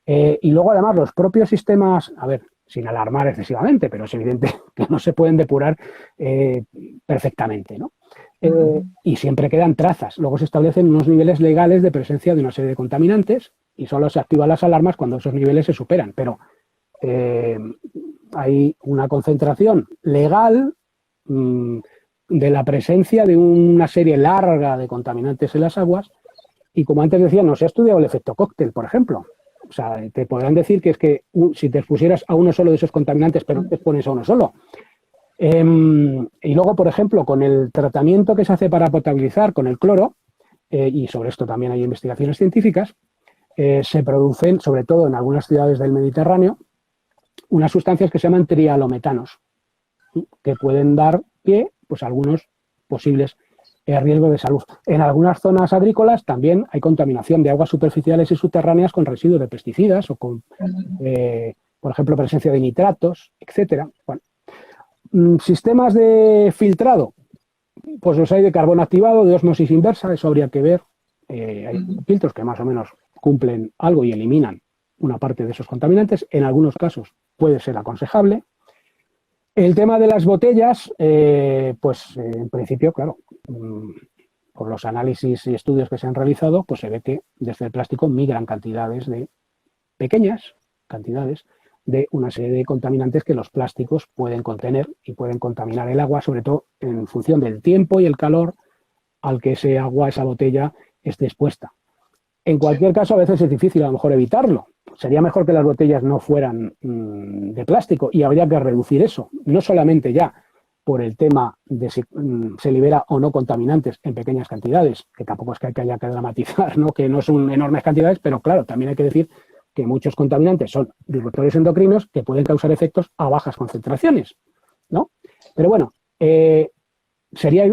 Y luego además los propios sistemas, a ver, sin alarmar excesivamente, pero es evidente que no se pueden depurar perfectamente, ¿no? Y siempre quedan trazas. Luego se establecen unos niveles legales de presencia de una serie de contaminantes y solo se activan las alarmas cuando esos niveles se superan. Pero hay una concentración legal de la presencia de una serie larga de contaminantes en las aguas y, como antes decía, no se ha estudiado el efecto cóctel, por ejemplo. O sea, te podrán decir que es que si te expusieras a uno solo de esos contaminantes, pero no te expones a uno solo. Y luego, por ejemplo, con el tratamiento que se hace para potabilizar con el cloro, y sobre esto también hay investigaciones científicas, se producen, sobre todo en algunas ciudades del Mediterráneo, unas sustancias que se llaman trialometanos, que pueden dar pie pues, a algunos posibles riesgos de salud. En algunas zonas agrícolas también hay contaminación de aguas superficiales y subterráneas con residuos de pesticidas o con, por ejemplo, presencia de nitratos, etcétera. Bueno, sistemas de filtrado, pues los hay de carbono activado, de ósmosis inversa, eso habría que ver. Hay filtros que más o menos cumplen algo y eliminan una parte de esos contaminantes. En algunos casos puede ser aconsejable. El tema de las botellas, pues en principio, claro, por los análisis y estudios que se han realizado, pues se ve que desde el plástico migran pequeñas cantidades de una serie de contaminantes que los plásticos pueden contener y pueden contaminar el agua, sobre todo en función del tiempo y el calor al que ese agua, esa botella, esté expuesta. En cualquier caso, a veces es difícil a lo mejor evitarlo. Sería mejor que las botellas no fueran de plástico y habría que reducir eso, no solamente ya por el tema de si se libera o no contaminantes en pequeñas cantidades, que tampoco es que haya que dramatizar, ¿no? Que no son enormes cantidades, pero claro, también hay que decir que muchos contaminantes son disruptores endocrinos que pueden causar efectos a bajas concentraciones, ¿no? Pero bueno, sería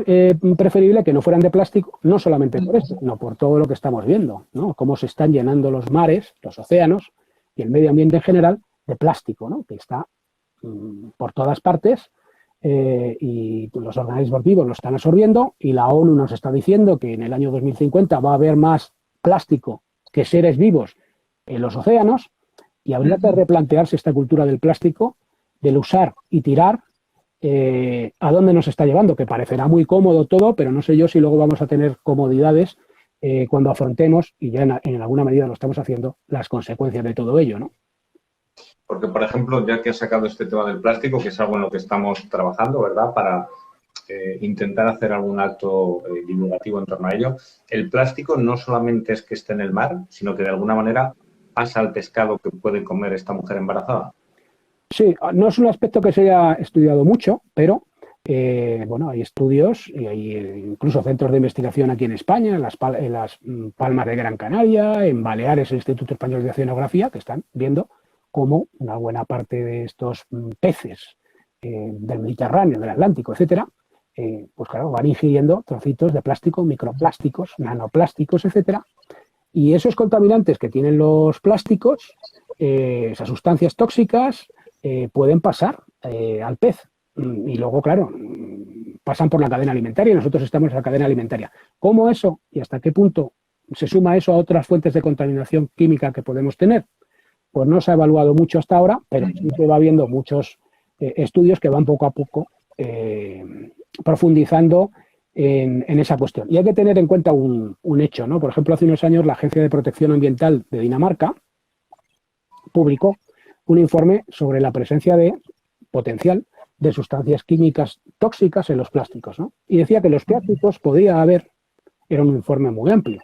preferible que no fueran de plástico, no solamente por esto, sino por todo lo que estamos viendo, ¿no? Cómo se están llenando los mares, los océanos y el medio ambiente en general de plástico, ¿no? Que está por todas partes y los organismos vivos lo están absorbiendo y la ONU nos está diciendo que en el año 2050 va a haber más plástico que seres vivos en los océanos y habría que replantearse esta cultura del plástico, del usar y tirar, a dónde nos está llevando, que parecerá muy cómodo todo, pero no sé yo si luego vamos a tener comodidades cuando afrontemos, y ya en alguna medida lo estamos haciendo, las consecuencias de todo ello, ¿no? Porque, por ejemplo, ya que has sacado este tema del plástico, que es algo en lo que estamos trabajando, ¿verdad?, para intentar hacer algún acto divulgativo en torno a ello, el plástico no solamente es que esté en el mar, sino que de alguna manera pasa al pescado que puede comer esta mujer embarazada. Sí, no es un aspecto que se haya estudiado mucho, pero bueno, hay estudios y hay incluso centros de investigación aquí en España, en las Palmas de Gran Canaria, en Baleares, el Instituto Español de Oceanografía, que están viendo cómo una buena parte de estos peces del Mediterráneo, del Atlántico, etcétera, pues claro, van ingiriendo trocitos de plástico, microplásticos, nanoplásticos, etcétera, y esos contaminantes que tienen los plásticos, esas sustancias tóxicas, pueden pasar al pez y luego, claro, pasan por la cadena alimentaria y nosotros estamos en la cadena alimentaria. ¿Cómo eso y hasta qué punto se suma eso a otras fuentes de contaminación química que podemos tener? Pues no se ha evaluado mucho hasta ahora, pero sí que va habiendo muchos estudios que van poco a poco profundizando en esa cuestión. Y hay que tener en cuenta un hecho, ¿no? Por ejemplo, hace unos años la Agencia de Protección Ambiental de Dinamarca publicó un informe sobre la presencia potencial de sustancias químicas tóxicas en los plásticos, ¿no? Y decía que los plásticos podía haber, era un informe muy amplio,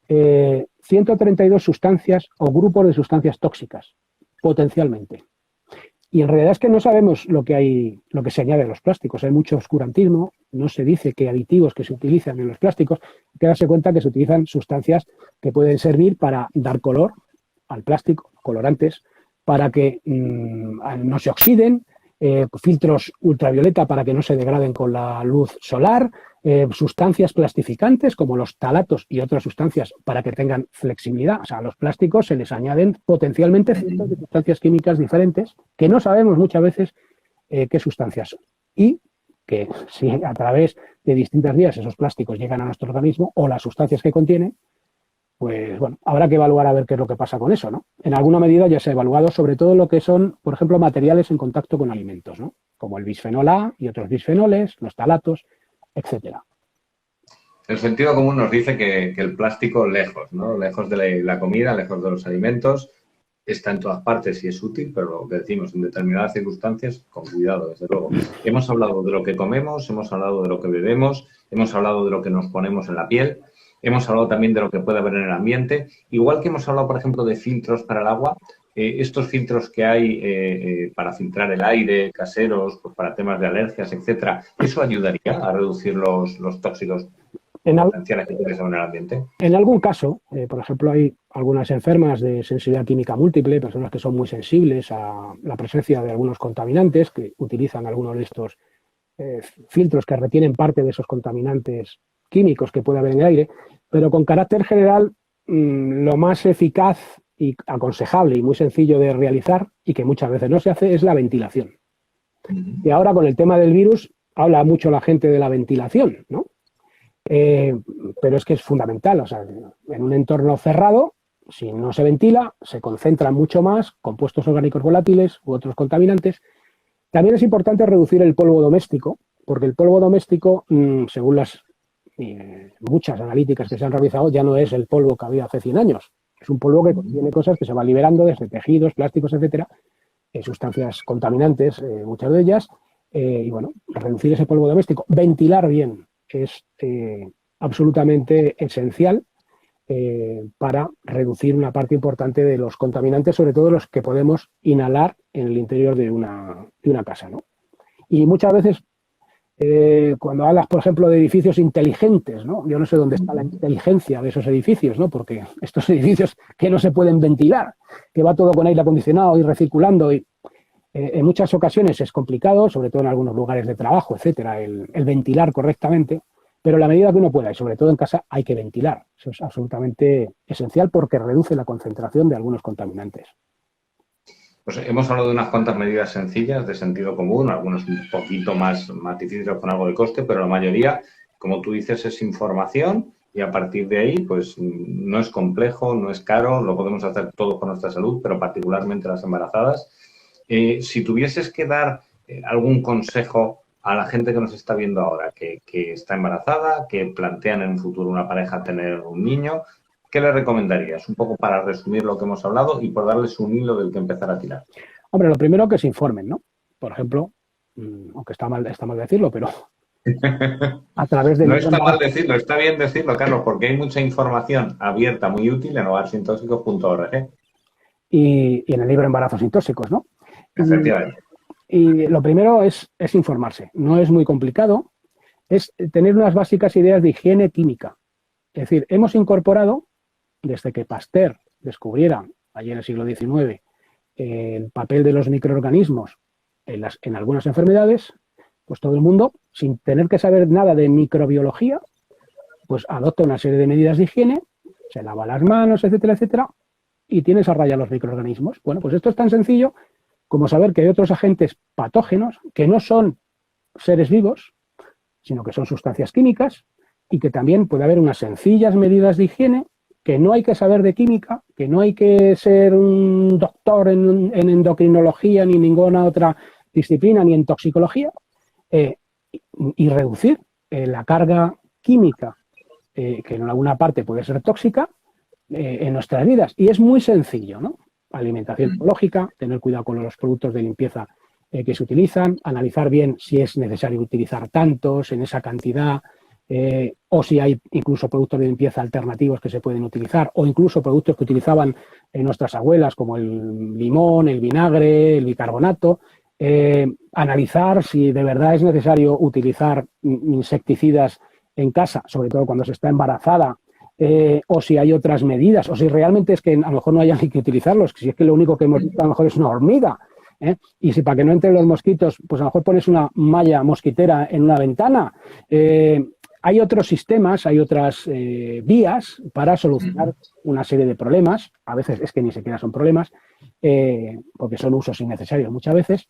132 sustancias o grupos de sustancias tóxicas, potencialmente. Y en realidad es que no sabemos lo que se añade a los plásticos. Hay mucho oscurantismo, no se dice qué aditivos que se utilizan en los plásticos. Hay que darse cuenta que se utilizan sustancias que pueden servir para dar color al plástico, colorantes, para que no se oxiden, filtros ultravioleta para que no se degraden con la luz solar, sustancias plastificantes como los talatos y otras sustancias para que tengan flexibilidad. O sea, a los plásticos se les añaden potencialmente cientos de sustancias químicas diferentes que no sabemos muchas veces qué sustancias son. Y que si a través de distintas vías esos plásticos llegan a nuestro organismo o las sustancias que contienen, pues bueno, habrá que evaluar a ver qué es lo que pasa con eso, ¿no? En alguna medida ya se ha evaluado sobre todo lo que son, por ejemplo, materiales en contacto con alimentos, ¿no? Como el bisfenol A y otros bisfenoles, los talatos, etcétera. El sentido común nos dice que el plástico lejos, ¿no? Lejos de la comida, lejos de los alimentos, está en todas partes y es útil, pero lo que decimos, en determinadas circunstancias, con cuidado, desde luego. Hemos hablado de lo que comemos, hemos hablado de lo que bebemos, hemos hablado de lo que nos ponemos en la piel, hemos hablado también de lo que puede haber en el ambiente, igual que hemos hablado, por ejemplo, de filtros para el agua. Estos filtros que hay para filtrar el aire, caseros, pues para temas de alergias, etcétera, ¿eso ayudaría a reducir los tóxicos potenciales que tienes en el ambiente? En algún caso, por ejemplo, hay algunas enfermas de sensibilidad química múltiple, personas que son muy sensibles a la presencia de algunos contaminantes, que utilizan algunos de estos filtros que retienen parte de esos contaminantes químicos que puede haber en el aire, pero con carácter general, lo más eficaz y aconsejable y muy sencillo de realizar, y que muchas veces no se hace, es la ventilación. Y ahora con el tema del virus, habla mucho la gente de la ventilación, ¿no? Pero es que es fundamental, o sea, en un entorno cerrado, si no se ventila, se concentran mucho más compuestos orgánicos volátiles u otros contaminantes. También es importante reducir el polvo doméstico, porque el polvo doméstico, según las muchas analíticas que se han realizado, ya no es el polvo que había hace 100 años. Es un polvo que contiene cosas que se van liberando desde tejidos, plásticos, etcétera, sustancias contaminantes, muchas de ellas, y bueno, reducir ese polvo doméstico, ventilar bien, es absolutamente esencial para reducir una parte importante de los contaminantes, sobre todo los que podemos inhalar en el interior de una casa, ¿no? Y muchas veces, cuando hablas, por ejemplo, de edificios inteligentes, ¿no? Yo no sé dónde está la inteligencia de esos edificios, ¿no? Porque estos edificios que no se pueden ventilar, que va todo con aire acondicionado y recirculando, y en muchas ocasiones es complicado, sobre todo en algunos lugares de trabajo, etcétera, el ventilar correctamente, pero a la medida que uno pueda, y sobre todo en casa, hay que ventilar. Eso es absolutamente esencial porque reduce la concentración de algunos contaminantes. Pues hemos hablado de unas cuantas medidas sencillas de sentido común, algunos un poquito más difíciles con algo de coste, pero la mayoría, como tú dices, es información y a partir de ahí, pues no es complejo, no es caro, lo podemos hacer todos por nuestra salud, pero particularmente las embarazadas. Si tuvieses que dar algún consejo a la gente que nos está viendo ahora, que está embarazada, que plantean en un futuro una pareja tener un niño, ¿qué le recomendarías? Un poco para resumir lo que hemos hablado y por darles un hilo del que empezar a tirar. Hombre, lo primero que se informen, ¿no? Por ejemplo, aunque está mal decirlo, pero a través de... No está mal decirlo, está bien decirlo, Carlos, porque hay mucha información abierta, muy útil en hogarsintóxicos.org. Y en el libro Embarazos sin tóxicos, ¿no? Efectivamente. Y lo primero es informarse. No es muy complicado, es tener unas básicas ideas de higiene química. Es decir, hemos incorporado, desde que Pasteur descubriera, allí en el siglo XIX, el papel de los microorganismos en algunas enfermedades, pues todo el mundo, sin tener que saber nada de microbiología, pues adopta una serie de medidas de higiene, se lava las manos, etcétera, etcétera, y tienes a raya los microorganismos. Bueno, pues esto es tan sencillo como saber que hay otros agentes patógenos que no son seres vivos, sino que son sustancias químicas, y que también puede haber unas sencillas medidas de higiene, que no hay que saber de química, que no hay que ser un doctor en endocrinología ni ninguna otra disciplina, ni en toxicología, y reducir la carga química, que en alguna parte puede ser tóxica, en nuestras vidas. Y es muy sencillo, ¿no? Alimentación ecológica, tener cuidado con los productos de limpieza que se utilizan, analizar bien si es necesario utilizar tantos en esa cantidad, o si hay incluso productos de limpieza alternativos que se pueden utilizar, o incluso productos que utilizaban nuestras abuelas, como el limón, el vinagre, el bicarbonato. Analizar si de verdad es necesario utilizar insecticidas en casa, sobre todo cuando se está embarazada, o si hay otras medidas, o si realmente es que a lo mejor no haya ni que utilizarlos, si es que lo único que hemos visto a lo mejor es una hormiga, y si para que no entren los mosquitos, pues a lo mejor pones una malla mosquitera en una ventana. Hay otros sistemas, hay otras vías para solucionar una serie de problemas, a veces es que ni siquiera son problemas, porque son usos innecesarios muchas veces.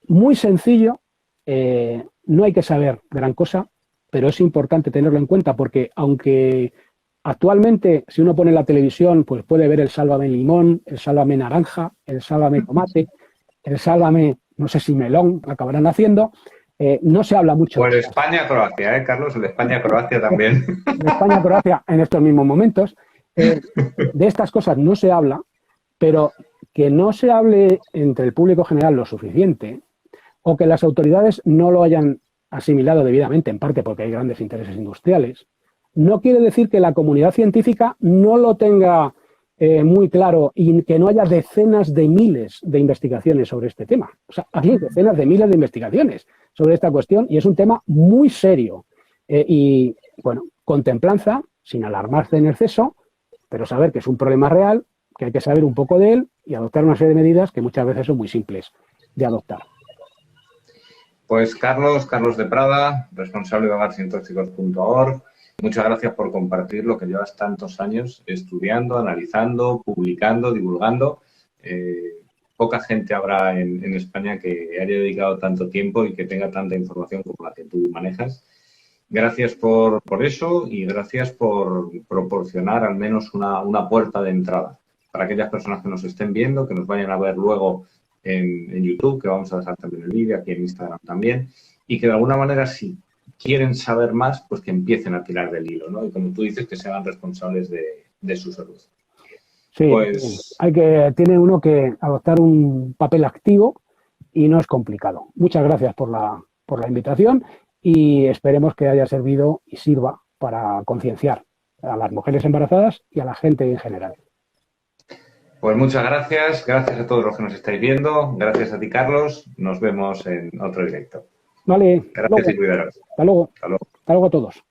Muy sencillo, no hay que saber gran cosa, pero es importante tenerlo en cuenta porque aunque actualmente si uno pone la televisión pues puede ver el Sálvame limón, el Sálvame naranja, el Sálvame tomate, el Sálvame no sé si melón acabarán haciendo, no se habla mucho. Pues España-Croacia, Carlos, el España-Croacia también. De España-Croacia en estos mismos momentos. De estas cosas no se habla, pero que no se hable entre el público general lo suficiente o que las autoridades no lo hayan asimilado debidamente, en parte porque hay grandes intereses industriales, no quiere decir que la comunidad científica no lo tenga muy claro y que no haya decenas de miles de investigaciones sobre este tema. O sea, hay decenas de miles de investigaciones sobre esta cuestión y es un tema muy serio. Y, bueno, con templanza, sin alarmarse en exceso, pero saber que es un problema real, que hay que saber un poco de él y adoptar una serie de medidas que muchas veces son muy simples de adoptar. Pues Carlos de Prada, responsable de hogarsintóxicos.org, muchas gracias por compartir lo que llevas tantos años estudiando, analizando, publicando, divulgando. Poca gente habrá en España que haya dedicado tanto tiempo y que tenga tanta información como la que tú manejas. Gracias por eso y gracias por proporcionar al menos una puerta de entrada para aquellas personas que nos estén viendo, que nos vayan a ver luego en YouTube, que vamos a dejar también el vídeo, aquí en Instagram también, y que de alguna manera si quieren saber más, pues que empiecen a tirar del hilo, ¿no? Y como tú dices, que se hagan responsables de su salud. Sí, pues tiene uno que adoptar un papel activo y no es complicado. Muchas gracias por la invitación y esperemos que haya servido y sirva para concienciar a las mujeres embarazadas y a la gente en general. Pues muchas gracias a todos los que nos estáis viendo, gracias a ti, Carlos, nos vemos en otro directo. Vale. Gracias y cuidaros. Hasta luego. Hasta luego. Hasta luego a todos.